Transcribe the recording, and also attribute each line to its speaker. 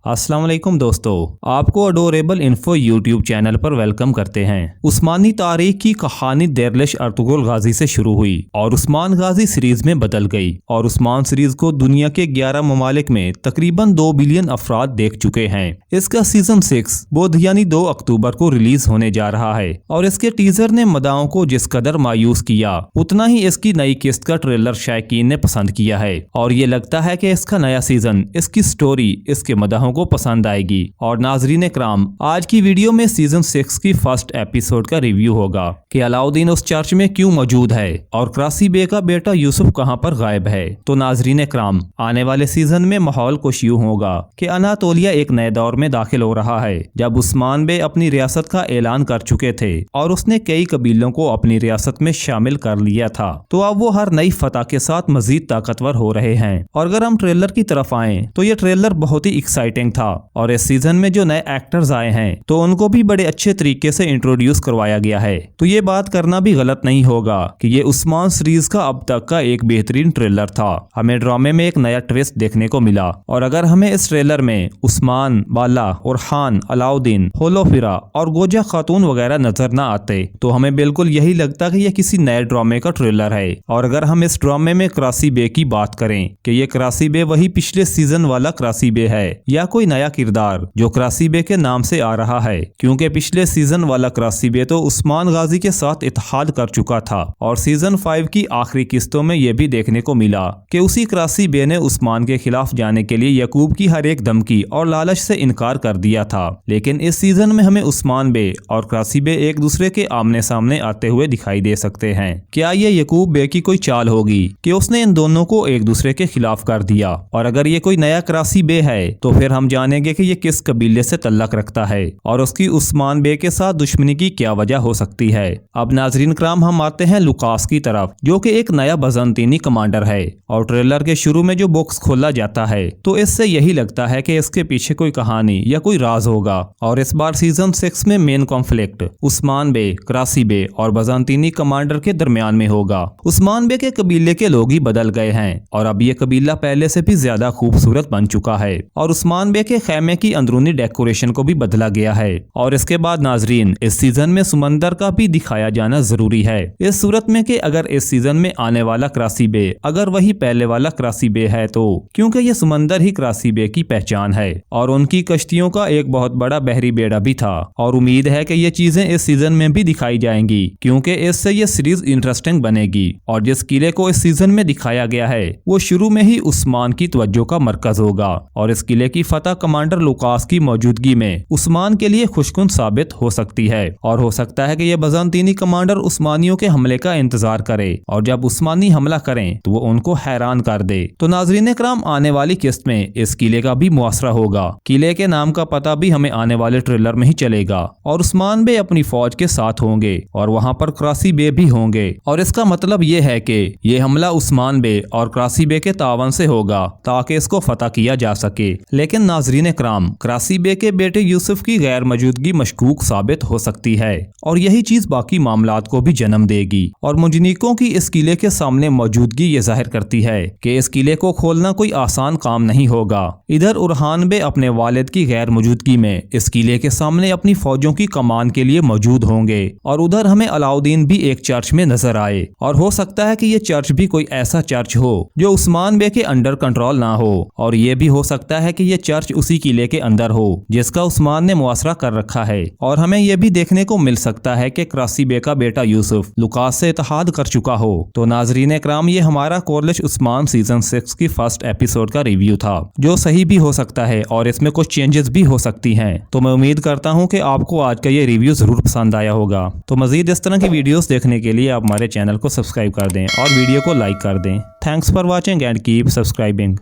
Speaker 1: अस्सलाम वालेकुम दोस्तों, आपको अडोरेबल इन्फो यूट्यूब चैनल पर वेलकम करते हैं। उस्मानी तारीख की कहानी देरलिश अर्तुगरुल गाजी से शुरू हुई और उस्मान गाजी सीरीज में बदल गई और उस्मान सीरीज को दुनिया के 11 ममालिक में तकरीबन 2 बिलियन अफराद देख चुके हैं। इसका सीजन 6 बुध यानी 2 अक्टूबर को रिलीज होने जा रहा है और इसके टीजर ने मदाओं को जिस कदर मायूस किया उतना ही इसकी नई किस्त का ट्रेलर शायकीन ने पसंद किया है और ये लगता है कि इसका नया सीजन, इसकी स्टोरी, इसके मदाहों को पसंद आएगी। और नाजरीन इकराम, आज की वीडियो में सीजन 6 की फर्स्ट एपिसोड का रिव्यू होगा कि अलाउद्दीन उस चर्च में क्यों मौजूद है और क्रासी बे का बेटा यूसुफ कहां पर गायब है। तो नाजरीन इकराम, आने वाले सीजन में माहौल कुछ यूं होगा कि अनातोलिया एक नए दौर में दाखिल हो रहा है। जब उस्मान बे अपनी रियासत का ऐलान कर चुके थे और उसने कई कबीलों को अपनी रियासत में शामिल कर लिया था, तो अब वो हर नई फतह के साथ मजीद ताकतवर हो रहे हैं। और अगर हम ट्रेलर की तरफ आएं तो ये ट्रेलर बहुत ही एक्साइटिंग था और इस सीजन में जो नए एक्टर्स आए हैं तो उनको भी बड़े अच्छे तरीके से इंट्रोड्यूस करवाया गया है। तो ये बात करना भी गलत नहीं होगा कि ये उस्मान सीरीज का अब तक का एक बेहतरीन ट्रेलर था। हमें ड्रामे में एक नया ट्विस्ट देखने को मिला और अगर हमें इस ट्रेलर में उस्मान, बाला, उरहान, अलाउद्दीन, होलोफिरा और गोजा खातून वगैरह नजर न आते तो हमें बिल्कुल यही लगता कि यह किसी नए ड्रामे का ट्रेलर है। और अगर हम इस ड्रामे में क्रासी बे की बात करें कि ये क्रासी बे वही पिछले सीजन वाला क्रासी बे है या कोई नया किरदार जो क्रासी बे के नाम से आ रहा है, क्योंकि पिछले सीजन वाला क्रासी बे तो उस्मान गाजी के साथ इत्तेहाद कर चुका था और सीजन 5 की आखिरी किस्तों में यह भी देखने को मिला कि उसी क्रासी बे ने उस्मान के खिलाफ जाने के लिए यकूब की हर एक धमकी और लालच से इनकार कर दिया था। लेकिन इस सीजन में हमें उस्मान बे और क्रासी बे एक दूसरे के आमने सामने आते हुए दिखाई दे सकते हैं। क्या ये यकूब बे की कोई चाल होगी कि उसने इन दोनों को एक दूसरे के खिलाफ कर दिया? और अगर ये कोई नया क्रासी बे है तो फिर हम जानेंगे कि ये किस कबीले से तल्लक रखता है और उसकी उस्मान बे के साथ दुश्मनी की क्या वजह हो सकती है। अब नाजरीन कराम, हम आते हैं लुकास की तरफ, जो कि एक नया बजंतीनी कमांडर है और ट्रेलर के शुरू में जो बॉक्स खोला जाता है तो इससे यही लगता है कि इसके पीछे कोई कहानी या कोई राज होगा। और इस बार सीजन 6 में मेन कॉन्फ्लिक्ट उस्मान बे, क्रासी बे और बजंतीनी कमांडर के दरमियान में होगा। उस्मान बे के कबीले के लोग ही बदल गए हैं और अब ये कबीला पहले से भी ज्यादा खूबसूरत बन चुका है और उस्मान बे के खैमे की अंदरूनी डेकोरेशन को भी बदला गया है। और इसके बाद नाजरीन, इस सीजन में समंदर का भी दिखाया जाना जरूरी है, इस सूरत में कि अगर इस सीजन में आने वाला क्रासी बे अगर वही पहले वाला क्रासी बे है तो, क्योंकि ये समंदर ही क्रासी बे की पहचान है और उनकी कश्तियों का एक बहुत बड़ा बहरी बेड़ा भी था। और उम्मीद है कि ये चीजें इस सीजन में भी दिखाई जाएंगी, क्योंकि इससे ये सीरीज इंटरेस्टिंग बनेगी। और जिस किले को इस सीजन में दिखाया गया है वो शुरू में ही उस्मान की तवज्जो का मरकज होगा और इस किले की फतह कमांडर लुकास की मौजूदगी में उस्मान के लिए खुशकुन साबित हो सकती है। और हो सकता है कि यह बजंतीनी कमांडर उस्मानियों के हमले का इंतजार करे और जब उस्मानी हमला करें तो वो उनको हैरान कर दे। तो नाजरीन इकराम, आने वाली किस्त में इस किले का भी मुआसरा होगा। किले के नाम का पता भी हमें आने वाले ट्रेलर में ही चलेगा और उस्मान बे अपनी फौज के साथ होंगे और वहाँ पर क्रासी बे भी होंगे। और इसका मतलब ये है कि ये हमला उस्मान बे और क्रासी बे के तावन से होगा ताकि इसको फतह किया जा सके। लेकिन नाजरीन इकराम, क्रासी बे के बेटे यूसुफ की गैर मौजूदगी मशकूक साबित हो सकती है और यही चीज बाकी मामलात को भी जन्म देगी। और मुजनिकों की इस किले के सामने मौजूदगी ये जाहिर करती है कि इस किले को खोलना कोई आसान काम नहीं होगा। इधर उरहान बे अपने वालिद की गैर मौजूदगी में इस किले के सामने अपनी फौजों की कमान के लिए मौजूद होंगे और उधर हमें अलाउद्दीन भी एक चर्च में नजर आए और हो सकता है कि ये चर्च भी कोई ऐसा चर्च हो जो उस्मान बे के अंडर कंट्रोल ना हो और ये भी हो सकता है कि ये चर्च उसी किले के अंदर हो जिसका उस्मान ने मुआसरा कर रखा है। और हमें यह भी देखने को मिल सकता है कि क्रासी बे का बेटा यूसुफ लुकास से इत्तेहाद कर चुका हो। तो नाजरीन इकराम, ये हमारा कोरलिश उस्मान सीजन 6 की फर्स्ट एपिसोड का रिव्यू था, जो सही भी हो सकता है और इसमें कुछ चेंजेस भी हो सकती हैं। तो मैं उम्मीद करता हूँ कि आपको आज का ये रिव्यू जरूर पसंद आया होगा। तो मजीद इस तरह की वीडियोस देखने के लिए आप हमारे चैनल को सब्सक्राइब कर दें और वीडियो को लाइक कर दें। Thanks for watching and keep subscribing.